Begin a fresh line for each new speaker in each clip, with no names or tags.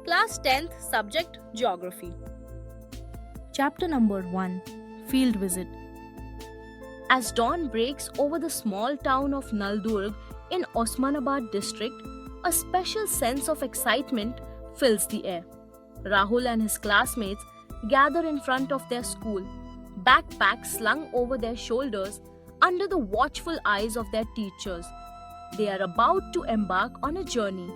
Class 10th, subject Geography.
Chapter number 1, Field Visit.
As dawn breaks over the small town of Naldurg in Osmanabad district, a special sense of excitement fills the air. Rahul and his classmates gather in front of their school, backpacks slung over their shoulders under the watchful eyes of their teachers. They are about to embark on a journey,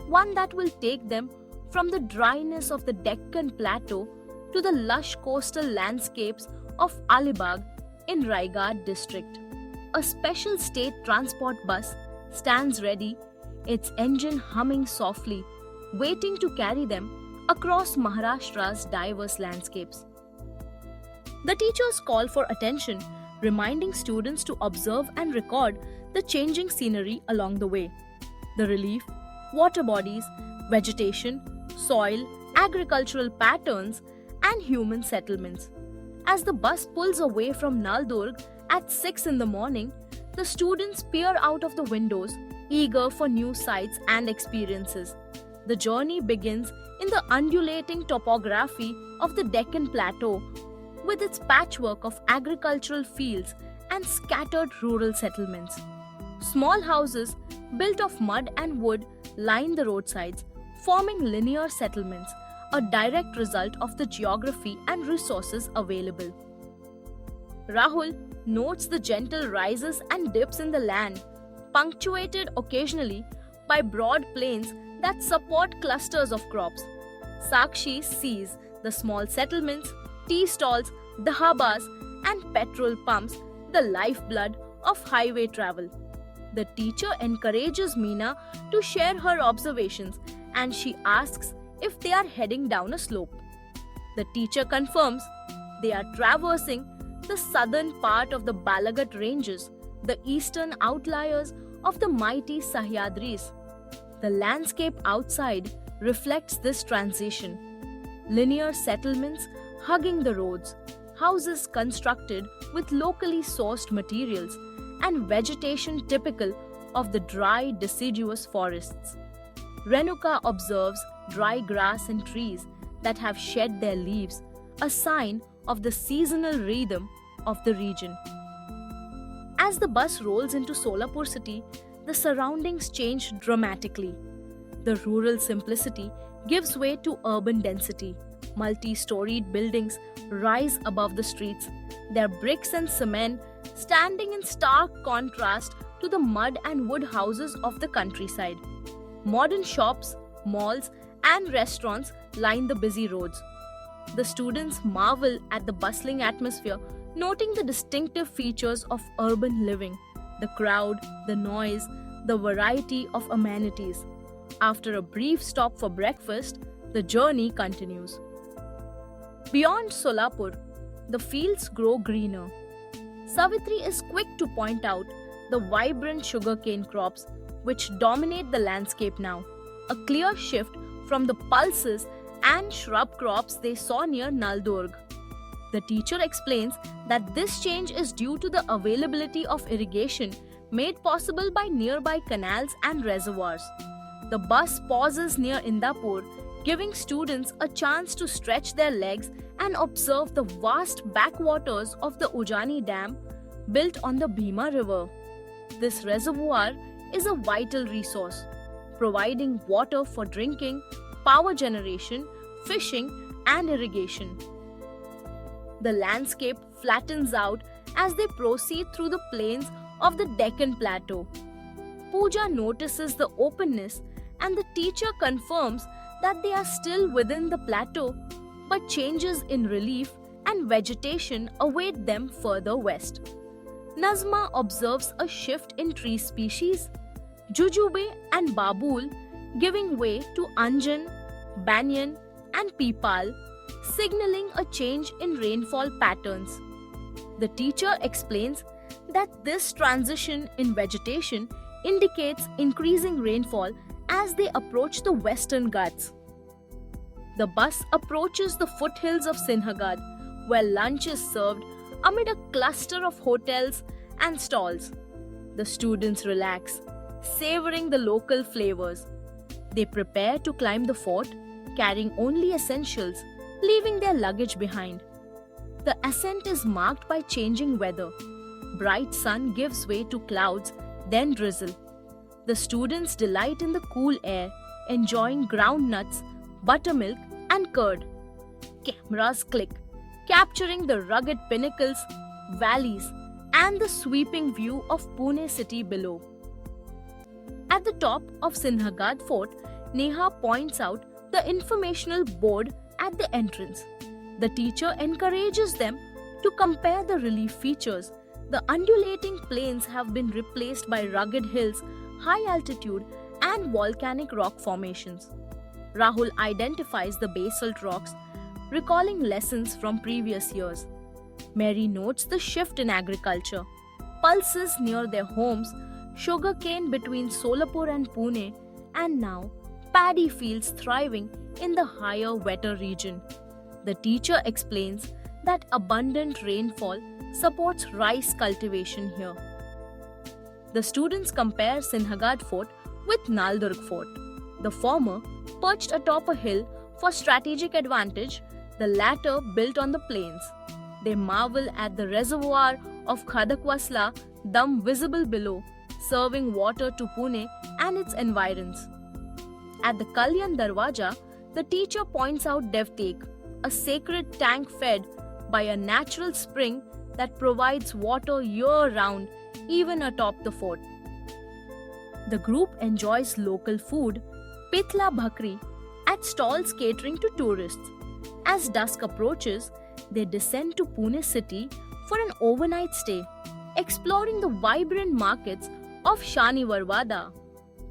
one that will take them from the dryness of the Deccan Plateau to the lush coastal landscapes of Alibag in Raigad district. A special state transport bus stands ready, its engine humming softly, waiting to carry them across Maharashtra's diverse landscapes. The teachers call for attention, reminding students to observe and record the changing scenery along the way. The relief, water bodies, vegetation, soil, agricultural patterns, and human settlements. As the bus pulls away from Naldurg at 6 in the morning, the students peer out of the windows, eager for new sights and experiences. The journey begins in the undulating topography of the Deccan Plateau, with its patchwork of agricultural fields and scattered rural settlements. Small houses built of mud and wood line the roadsides, forming linear settlements, a direct result of the geography and resources available. Rahul notes the gentle rises and dips in the land, punctuated occasionally by broad plains that support clusters of crops. Sakshi sees the small settlements, tea stalls, dhabbas, and petrol pumps, the lifeblood of highway travel. The teacher encourages Meena to share her observations and she asks if they are heading down a slope. The teacher confirms they are traversing the southern part of the Balagat ranges, the eastern outliers of the mighty Sahyadris. The landscape outside reflects this transition. Linear settlements hugging the roads, houses constructed with locally sourced materials, and vegetation typical of the dry, deciduous forests. Renuka observes dry grass and trees that have shed their leaves, a sign of the seasonal rhythm of the region. As the bus rolls into Solapur city, the surroundings change dramatically. The rural simplicity gives way to urban density. Multi-storied buildings rise above the streets, their bricks and cement standing in stark contrast to the mud and wood houses of the countryside. Modern shops, malls, and restaurants line the busy roads. The students marvel at the bustling atmosphere, noting the distinctive features of urban living, the crowd, the noise, the variety of amenities. After a brief stop for breakfast, the journey continues. Beyond Solapur, the fields grow greener. Savitri is quick to point out the vibrant sugarcane crops which dominate the landscape now, a clear shift from the pulses and shrub crops they saw near Naldurg. The teacher explains that this change is due to the availability of irrigation made possible by nearby canals and reservoirs. The bus pauses near Indapur, giving students a chance to stretch their legs and observe the vast backwaters of the Ujani Dam built on the Bhima River. This reservoir is a vital resource, providing water for drinking, power generation, fishing, and irrigation. The landscape flattens out as they proceed through the plains of the Deccan Plateau. Pooja notices the openness and the teacher confirms that they are still within the plateau, but changes in relief and vegetation await them further west. Nazma observes a shift in tree species, Jujube and Babul giving way to Anjan, Banyan, and Peepal, signaling a change in rainfall patterns. The teacher explains that this transition in vegetation indicates increasing rainfall as they approach the western Ghats. The bus approaches the foothills of Sinhagad, where lunch is served amid a cluster of hotels and stalls. The students relax, savoring the local flavors. They prepare to climb the fort, carrying only essentials, leaving their luggage behind. The ascent is marked by changing weather. Bright sun gives way to clouds, then drizzle. The students delight in the cool air, enjoying ground nuts, buttermilk, and curd. Cameras click, capturing the rugged pinnacles, valleys, and the sweeping view of Pune city below. At the top of Sinhagad Fort, Neha points out the informational board at the entrance. The teacher encourages them to compare the relief features. The undulating plains have been replaced by rugged hills, high altitude, and volcanic rock formations. Rahul identifies the basalt rocks, recalling lessons from previous years. Mary notes the shift in agriculture. Pulses near their homes, sugarcane between Solapur and Pune, and now paddy fields thriving in the higher, wetter region. The teacher explains that abundant rainfall supports rice cultivation here. The students compare Sinhagad Fort with Naldurg Fort. The former perched atop a hill for strategic advantage, the latter built on the plains. They marvel at the reservoir of Khadakwasla Dam visible below, serving water to Pune and its environs. At the Kalyan Darwaja, the teacher points out Devtek, a sacred tank fed by a natural spring that provides water year-round, even atop the fort. The group enjoys local food, Pitla Bhakri, at stalls catering to tourists. As dusk approaches, they descend to Pune city for an overnight stay, exploring the vibrant markets of Shanivarwada,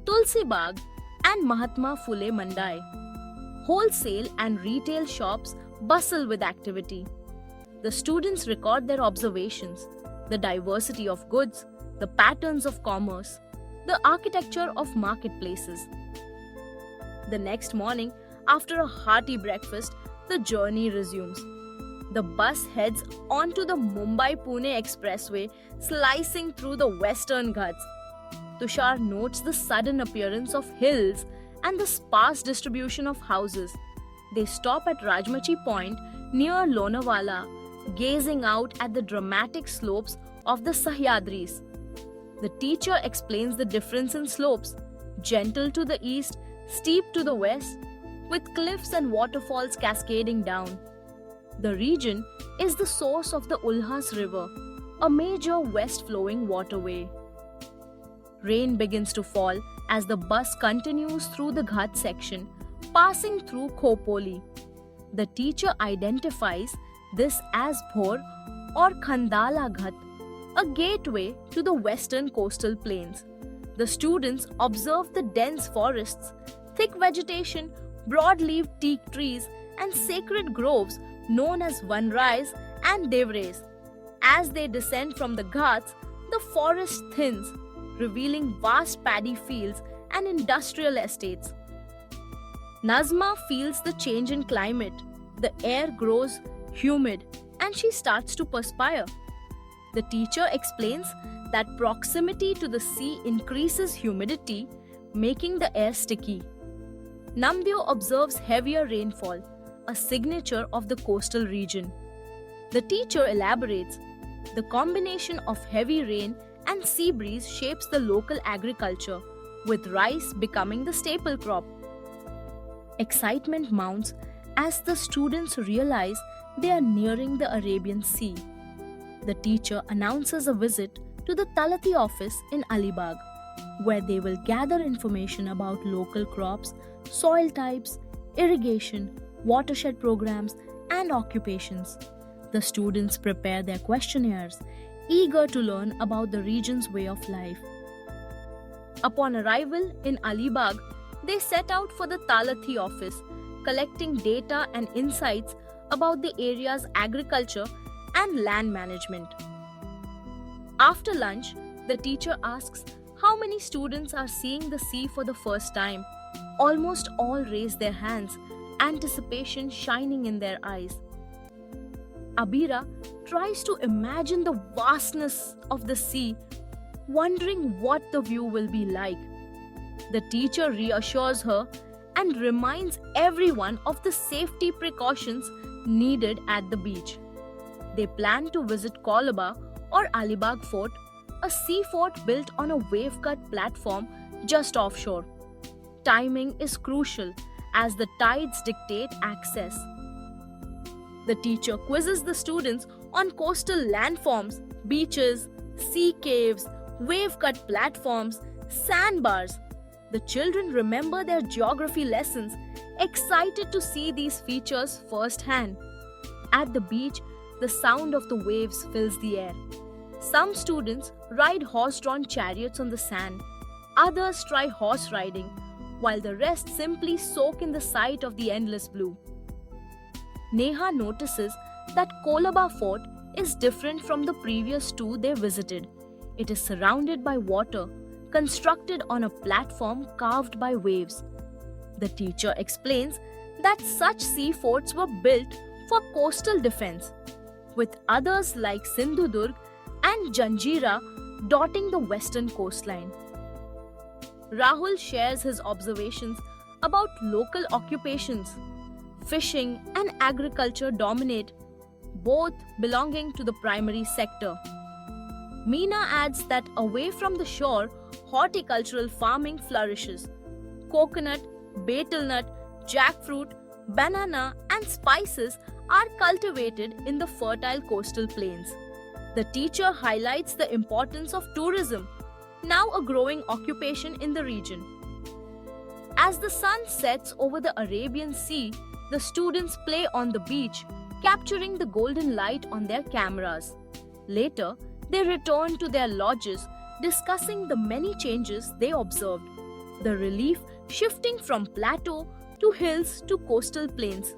Tulsi Bagh, and Mahatma Phule Mandai. Wholesale and retail shops bustle with activity. The students record their observations, the diversity of goods, the patterns of commerce, the architecture of marketplaces. The next morning, after a hearty breakfast, the journey resumes. The bus heads onto the Mumbai-Pune Expressway, slicing through the western Ghats. Tushar notes the sudden appearance of hills and the sparse distribution of houses. They stop at Rajmachi Point near Lonavala, gazing out at the dramatic slopes of the Sahyadris. The teacher explains the difference in slopes, gentle to the east, steep to the west, with cliffs and waterfalls cascading down. The region is the source of the Ulhas River, a major west-flowing waterway. Rain begins to fall as the bus continues through the Ghat section, passing through Khopoli. The teacher identifies this as Bhor or Khandala Ghat, a gateway to the western coastal plains. The students observe the dense forests, thick vegetation, broad-leaved teak trees, and sacred groves known as Vanrais and Devrais. As they descend from the Ghats, the forest thins, revealing vast paddy fields and industrial estates. Nazma feels the change in climate. The air grows humid and she starts to perspire. The teacher explains that proximity to the sea increases humidity, making the air sticky. Namdeo observes heavier rainfall, a signature of the coastal region. The teacher elaborates, the combination of heavy rain and sea breeze shapes the local agriculture, with rice becoming the staple crop. Excitement mounts as the students realize they are nearing the Arabian Sea. The teacher announces a visit to the Talati office in Alibag, where they will gather information about local crops, soil types, irrigation, watershed programs, and occupations. The students prepare their questionnaires, eager to learn about the region's way of life. Upon arrival in Alibag, they set out for the Talathi office, collecting data and insights about the area's agriculture and land management. After lunch, the teacher asks how many students are seeing the sea for the first time. Almost all raise their hands, anticipation shining in their eyes. Abira tries to imagine the vastness of the sea, wondering what the view will be like. The teacher reassures her and reminds everyone of the safety precautions needed at the beach. They plan to visit Kolaba or Alibag Fort, a sea fort built on a wave-cut platform just offshore. Timing is crucial as the tides dictate access. The teacher quizzes the students on coastal landforms, beaches, sea caves, wave-cut platforms, sandbars. The children remember their geography lessons, excited to see these features firsthand. At the beach, the sound of the waves fills the air. Some students ride horse-drawn chariots on the sand. Others try horse riding, while the rest simply soak in the sight of the endless blue. Neha notices that Kolaba Fort is different from the previous two they visited. It is surrounded by water, constructed on a platform carved by waves. The teacher explains that such sea forts were built for coastal defense, with others like Sindhudurg and Janjira dotting the western coastline. Rahul shares his observations about local occupations. Fishing and agriculture dominate, both belonging to the primary sector. Meena adds that away from the shore, horticultural farming flourishes. Coconut, betel nut, jackfruit, banana, and spices are cultivated in the fertile coastal plains. The teacher highlights the importance of tourism, now a growing occupation in the region. As the sun sets over the Arabian Sea, the students play on the beach, capturing the golden light on their cameras. Later, they return to their lodges, discussing the many changes they observed. The relief shifting from plateau to hills to coastal plains,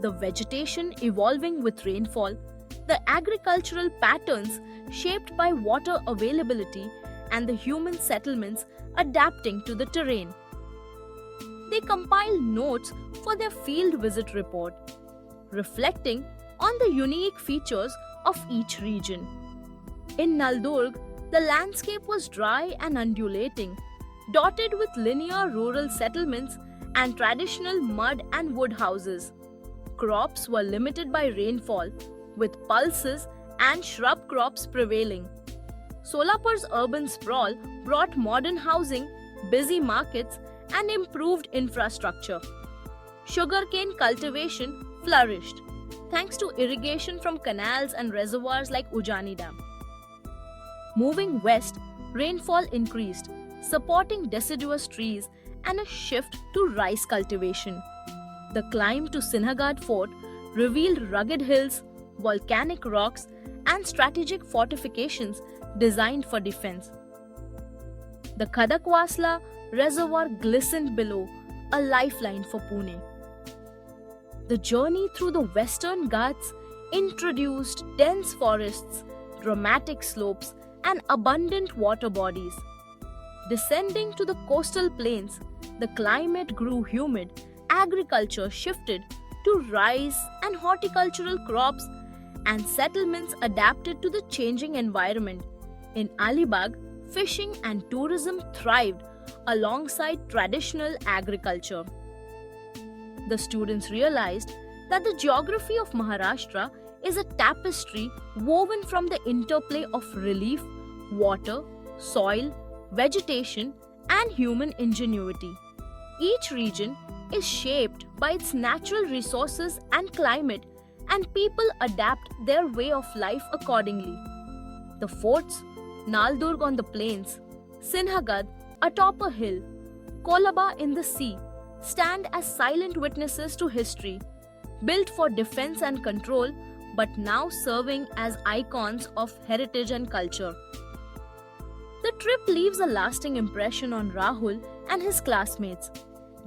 the vegetation evolving with rainfall, the agricultural patterns shaped by water availability, and the human settlements adapting to the terrain. They compile notes for their field visit report, reflecting on the unique features of each region. In Naldurg, the landscape was dry and undulating, dotted with linear rural settlements and traditional mud and wood houses. Crops were limited by rainfall, with pulses and shrub crops prevailing. Solapur's urban sprawl brought modern housing, busy markets, and improved infrastructure. Sugarcane cultivation flourished, thanks to irrigation from canals and reservoirs like Ujjani Dam. Moving west, rainfall increased, supporting deciduous trees and a shift to rice cultivation. The climb to Sinhagad Fort revealed rugged hills, volcanic rocks, and strategic fortifications designed for defense. The Khadakwasla reservoir glistened below, a lifeline for Pune. The journey through the western Ghats introduced dense forests, dramatic slopes, and abundant water bodies. Descending to the coastal plains, the climate grew humid, agriculture shifted to rice and horticultural crops, and settlements adapted to the changing environment. In Alibag, fishing and tourism thrived alongside traditional agriculture. The students realized that the geography of Maharashtra is a tapestry woven from the interplay of relief, water, soil, vegetation, and human ingenuity. Each region is shaped by its natural resources and climate, and people adapt their way of life accordingly. The forts, Naldurg on the plains, Sinhagad atop a hill, Kolaba in the sea, stand as silent witnesses to history, built for defense and control, but now serving as icons of heritage and culture. The trip leaves a lasting impression on Rahul and his classmates.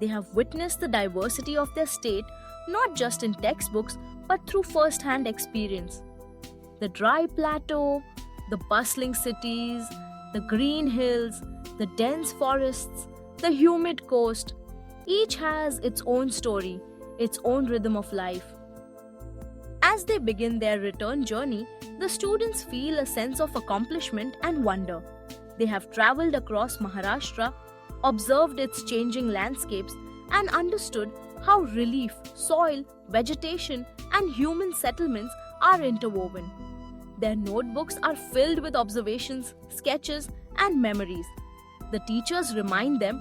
They have witnessed the diversity of their state not just in textbooks but through first-hand experience. The dry plateau, the bustling cities, the green hills, the dense forests, the humid coast, each has its own story, its own rhythm of life. As they begin their return journey, the students feel a sense of accomplishment and wonder. They have traveled across Maharashtra, observed its changing landscapes, and understood how relief, soil, vegetation, and human settlements are interwoven. Their notebooks are filled with observations, sketches, and memories. The teachers remind them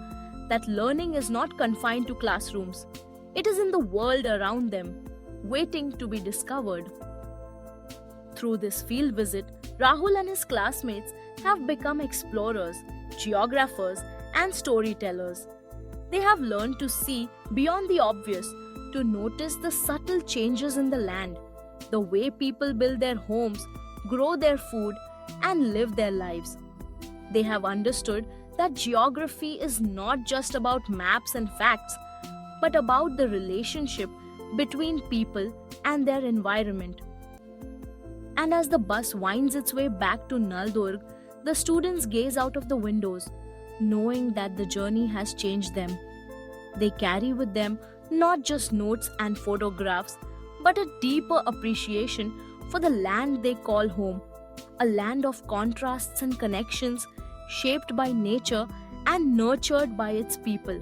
that learning is not confined to classrooms. It is in the world around them, waiting to be discovered. Through this field visit, Rahul and his classmates have become explorers, geographers, and storytellers. They have learned to see beyond the obvious, to notice the subtle changes in the land, the way people build their homes, grow their food, and live their lives. They have understood that geography is not just about maps and facts, but about the relationship between people and their environment. And as the bus winds its way back to Naldurg, the students gaze out of the windows, knowing that the journey has changed them. They carry with them not just notes and photographs, but a deeper appreciation for the land they call home, a land of contrasts and connections, shaped by nature and nurtured by its people.